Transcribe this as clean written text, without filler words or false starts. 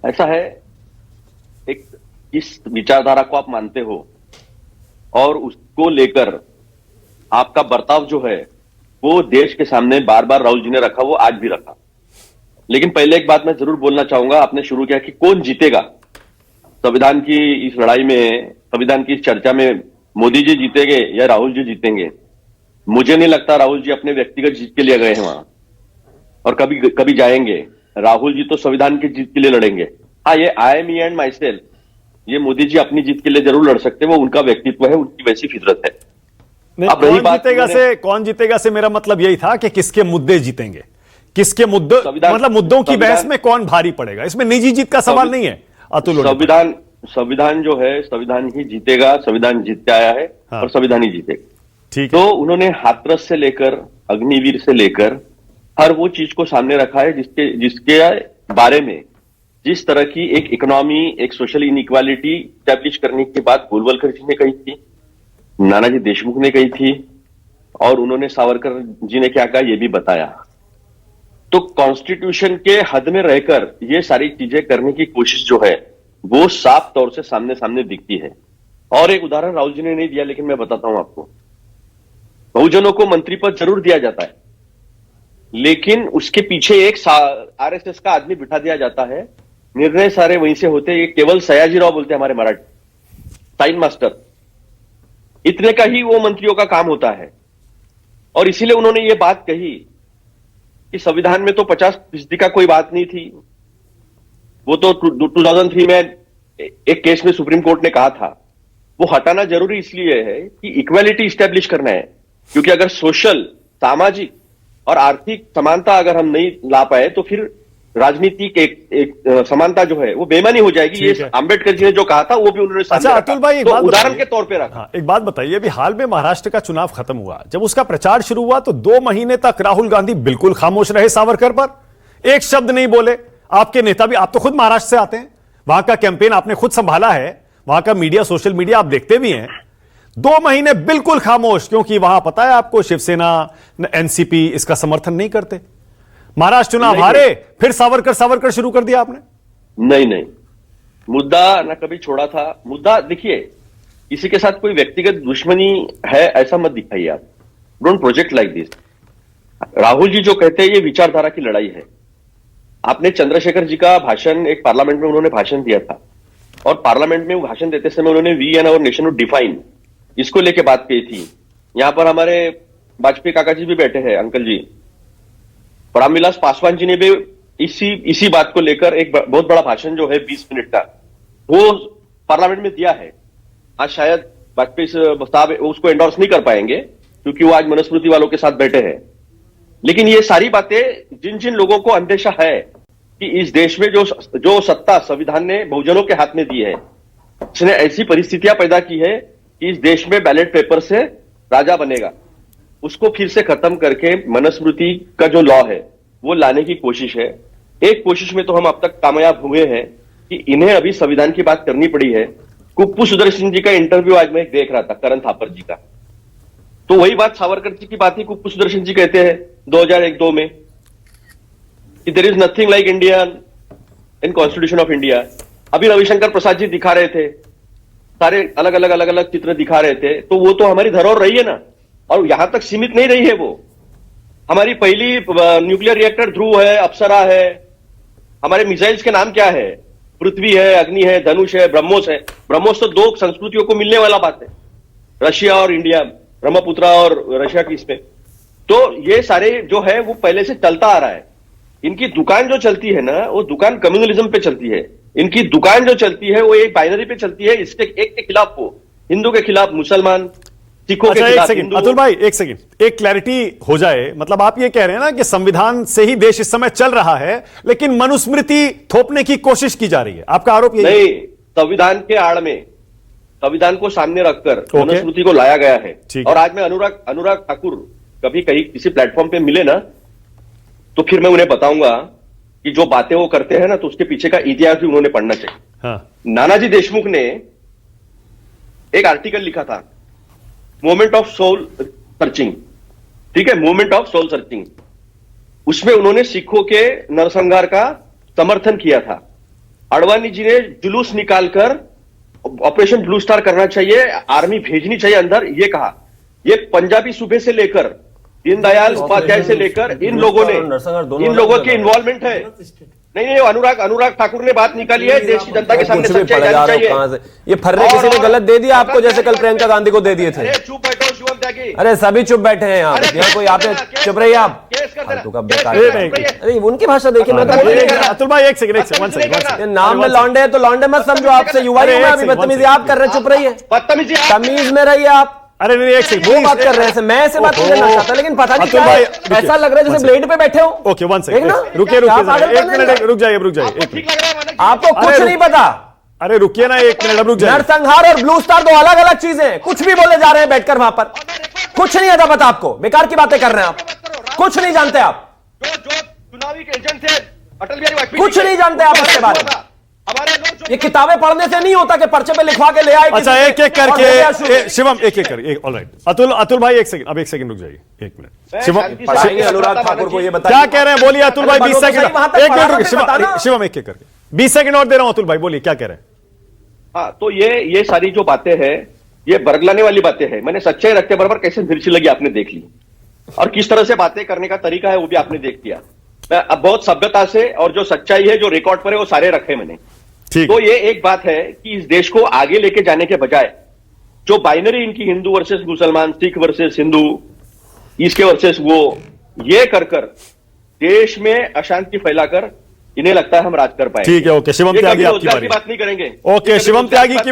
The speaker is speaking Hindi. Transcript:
ऐसा है, एक इस विचारधारा को आप मानते हो और उसको लेकर आपका बर्ताव जो है वो देश के सामने बार बार राहुल जी ने रखा, वो आज भी रखा। लेकिन पहले एक बात मैं जरूर बोलना चाहूंगा, आपने शुरू किया कि कौन जीतेगा संविधान की इस लड़ाई में, संविधान की इस चर्चा में, मोदी जी जीतेंगे या राहुल जी जीतेंगे। मुझे नहीं लगता राहुल जी अपने व्यक्तिगत जीत के लिए गए हैं वहां और कभी कभी जाएंगे। राहुल जी तो संविधान की जीत के लिए लड़ेंगे। हाँ, ये आई मी एंड माई सेल्फ, ये मोदी जी अपनी जीत के लिए जरूर लड़ सकते हैं, वो उनका व्यक्तित्व है, उनकी वैसी फितरत है। नहीं, अब रही बात कौन जीतेगा से मेरा मतलब यही था कि किसके मुद्दे जीतेंगे, किसके मुद्दे, मतलब मुद्दों की बहस में कौन भारी पड़ेगा। इसमें निजी जीत का सवाल नहीं है अतुल। संविधान जो है, संविधान ही जीतेगा, संविधान जीतते आया है। हाँ। और संविधान ही जीतेगा। ठीक तो उन्होंने हाथरस से लेकर अग्निवीर से लेकर हर वो चीज को सामने रखा है जिसके बारे में, जिस तरह की एक इकोनॉमी, एक सोशल इनइक्वालिटी स्टैब्लिश करने की बात गोलवलकर जी ने कही थी, नानाजी देशमुख ने कही थी, और उन्होंने सावरकर जी ने क्या कहा ये भी बताया। तो कॉन्स्टिट्यूशन के हद में रहकर ये सारी चीजें करने की कोशिश जो है वो साफ तौर से सामने सामने दिखती है। और एक उदाहरण राहुल जी ने नहीं दिया, लेकिन मैं बताता हूं आपको। बहुजनों को मंत्री पद जरूर दिया जाता है, लेकिन उसके पीछे एक आरएसएस का आदमी बिठा दिया जाता है, निर्णय सारे वहीं से होते हैं। केवल सयाजीराव बोलते हैं हमारे मराठी, साइन मास्टर, इतने का ही वो मंत्रियों का काम होता है। और इसीलिए उन्होंने ये बात कही कि संविधान में तो 50% का कोई बात नहीं थी। वो तो 2003 में एक केस में सुप्रीम कोर्ट ने कहा था। वो हटाना जरूरी इसलिए है कि इक्वालिटी स्टैब्लिश करना है, क्योंकि अगर सोशल, सामाजिक और आर्थिक समानता अगर हम नहीं ला पाए तो फिर राजनीतिक एक समानता जो है वो बेमानी हो जाएगी। ये अंबेडकर जी ने जो कहा था वो भी उन्होंने अच्छा अतुल भाई, तो उदाहरण के तौर पे रखा। हाँ, एक बात बताइए, अभी हाल में महाराष्ट्र का चुनाव खत्म हुआ, जब उसका प्रचार शुरू हुआ तो 2 महीने तक राहुल गांधी बिल्कुल खामोश रहे, सावरकर पर एक शब्द नहीं बोले। आपके नेता भी, आप तो खुद महाराष्ट्र से आते हैं, वहां का कैंपेन आपने खुद संभाला है, वहां का मीडिया, सोशल मीडिया आप देखते भी हैं। 2 महीने बिल्कुल खामोश, क्योंकि वहां पता है आपको शिवसेना, एनसीपी इसका समर्थन नहीं करते। महाराष्ट्र चुनाव हारे, फिर सावरकर शुरू कर दिया आपने। नहीं, मुद्दा ना कभी छोड़ा था। मुद्दा देखिए, किसी के साथ कोई व्यक्तिगत दुश्मनी है ऐसा मत दिखाइए आप। Don't project like this. Rahul ji जो कहते हैं ये विचारधारा की लड़ाई है। आपने चंद्रशेखर जी का भाषण, एक पार्लियामेंट में उन्होंने भाषण दिया था, और पार्लियामेंट में भाषण देते समय उन्होंने we and our nation define, इसको लेके बात कही थी। यहां पर हमारे वाजपेयी काका जी भी बैठे हैं, अंकल जी, और रामविलास पासवान जी ने भी इसी बात को लेकर एक बहुत बड़ा भाषण जो है 20 मिनट का, वो पार्लियामेंट में दिया है। आज शायद वाजपेयी साहब उसको एंडोर्स नहीं कर पाएंगे क्योंकि वो आज मनुस्मृति वालों के साथ बैठे हैं। लेकिन ये सारी बातें, जिन जिन लोगों को अंदेशा है कि इस देश में जो सत्ता संविधान ने बहुजनों के हाथ में दी है, इसने ऐसी परिस्थितियां पैदा की है कि इस देश में बैलेट पेपर से राजा बनेगा, उसको फिर से खत्म करके मनुस्मृति का जो लॉ है वो लाने की कोशिश है। एक कोशिश में तो हम अब तक कामयाब हुए हैं कि इन्हें अभी संविधान की बात करनी पड़ी है। कुप्पू सुदर्शन जी का इंटरव्यू आज मैं देख रहा था, करण थापर जी का, तो वही बात सावरकर जी की बात ही कुप्पू सुदर्शन जी कहते हैं 2001-2 में कि there is nothing like India in constitution of India. अभी रविशंकर प्रसाद जी दिखा रहे थे, सारे अलग अलग चित्र दिखा रहे थे। तो वो तो हमारी धरोहर रही है ना, और यहां तक सीमित नहीं रही है। वो हमारी पहली न्यूक्लियर रिएक्टर ध्रुव है, अप्सरा है, हमारे मिसाइल्स के नाम क्या है, पृथ्वी है, अग्नि है, धनुष है, ब्रह्मोस है। ब्रह्मोस तो 2 संस्कृतियों को मिलने वाला बात है, रशिया और इंडिया, ब्रह्मपुत्र और रशिया की इसमें। तो ये सारे जो है वो पहले से चलता आ रहा है। इनकी दुकान जो चलती है ना, वो दुकान कम्युनलिज्म पे चलती है। इनकी दुकान जो चलती है वो एक बाइनरी पे चलती है, इसके एक के खिलाफ वो, हिंदू के खिलाफ मुसलमान, सिखों के खिलाफ हिंदू। अतुल भाई एक सेकंड, एक क्लैरिटी हो जाए। मतलब आप ये कह रहे हैं ना कि संविधान से ही देश इस समय चल रहा है, लेकिन मनुस्मृति थोपने की कोशिश की जा रही है, आपका आरोप यही नहीं, संविधान के आड़ में, संविधान को सामने रखकर मनुस्मृति को लाया गया है। और आज मैं अनुराग ठाकुर कभी कहीं किसी प्लेटफॉर्म पे मिले ना, तो फिर मैं उन्हें बताऊंगा कि जो बातें वो करते हैं ना, तो उसके पीछे का इतिहास भी उन्होंने पढ़ना चाहिए। हाँ। नानाजी देशमुख ने एक आर्टिकल लिखा था, मोमेंट ऑफ सोल सर्चिंग, ठीक है, मोमेंट ऑफ सोल सर्चिंग। उसमें उन्होंने सिखों के नरसंहार का समर्थन किया था। आडवाणी जी ने जुलूस निकालकर ऑपरेशन ब्लू स्टार करना चाहिए, आर्मी भेजनी चाहिए अंदर, ये कहा। ये पंजाबी सूबे से लेकर दीनदयाल उपाध्याय से लेकर इन लोगों की इन्वॉल्वमेंट है। नहीं, अनुराग ठाकुर ने बात निकाली है, देश की जनता के सामने सच्चाई जानी चाहिए। ये फर्रे किसी ने गलत दे दिया आपको, जैसे कल प्रियंका गांधी को दे दिए थे। चुप बैठो शिवम त्यागी। अरे सभी चुप बैठे हैं यहाँ कोई आप चुप रहिए आप। फालतू का बेकार। अरे उनकी भाषा देखिए, मैं तो बोल नहीं रहा। अतुल भाई एक सेकंड, नाम में लौंडे है तो लौंडे मत समझो, आपसे युवा ही हूं मैं, अभी बदतमीजी आप कर रहे हैं, चुप रहिए, तमीज में रहिए आप। अरे नहीं, एक सेकंड, वो बात कर रहे हैं, मैं ऐसे बात नहीं करना चाहता, लेकिन पता नहीं क्या है, ऐसा लग रहा है जैसे ब्लेड पे बैठे हो। ओके, वन सेकंड, रुकिए, एक मिनट, रुक जाइए, एक मिनट। आपको कुछ नहीं पता। अरे रुकिए ना, एक मिनट, रुक जाइए। नरसंहार और ब्लू स्टार दो अलग अलग चीजें हैं, कुछ भी बोले जा रहे हैं बैठकर वहां पर, कुछ नहीं आता पता आपको, बेकार की बातें कर रहे हैं आप, कुछ नहीं जानते आप, जो चुनावी एजेंट थे अटल बिहारी वाजपेयी, कुछ नहीं जानते आप इसके बारे में। हमारे लोग ये किताबें पढ़ने से नहीं होता कि पर्चे पे लिखवा के ले आए। अच्छा, एक एक करके शिवम, एक एक करके, ऑलराइट। अतुल भाई एक सेकंड, अब एक सेकंड रुक जाइए, एक मिनट। शिवम पढ़ाइए अनुराग ठाकुर को, ये बताइए क्या कह रहे हैं, बोलिए अतुल भाई, 20 सेकंड, एक मिनट रुकिए शिवम, एक एक करके 20 सेकंड और दे रहा हूं। अतुल भाई बोलिए, क्या कह रहे हैं? हाँ, तो ये सारी जो बातें हैं, ये बरगलाने वाली बातें हैं। मैंने सच्चाई रखते बराबर कैसे मिर्ची लगी आपने देख ली, और किस तरह से बातें करने का तरीका है वो भी आपने देख लिया। मैं अब बहुत सभ्यता से, और जो सच्चाई है, जो रिकॉर्ड पर है, वो सारे रखे मैंने। तो ये एक बात है कि इस देश को आगे लेके जाने के बजाय जो बाइनरी इनकी हिंदू वर्सेस मुसलमान, सिख वर्सेस हिंदू, इसके वर्सेस वो, ये कर देश में अशांति फैलाकर इन्हें लगता है हम राज कर पाएंगे। ठीक है, ओके शिवम त्यागी, आपकी बारी। बात नहीं करेंगे। ओके शिवम त्यागी की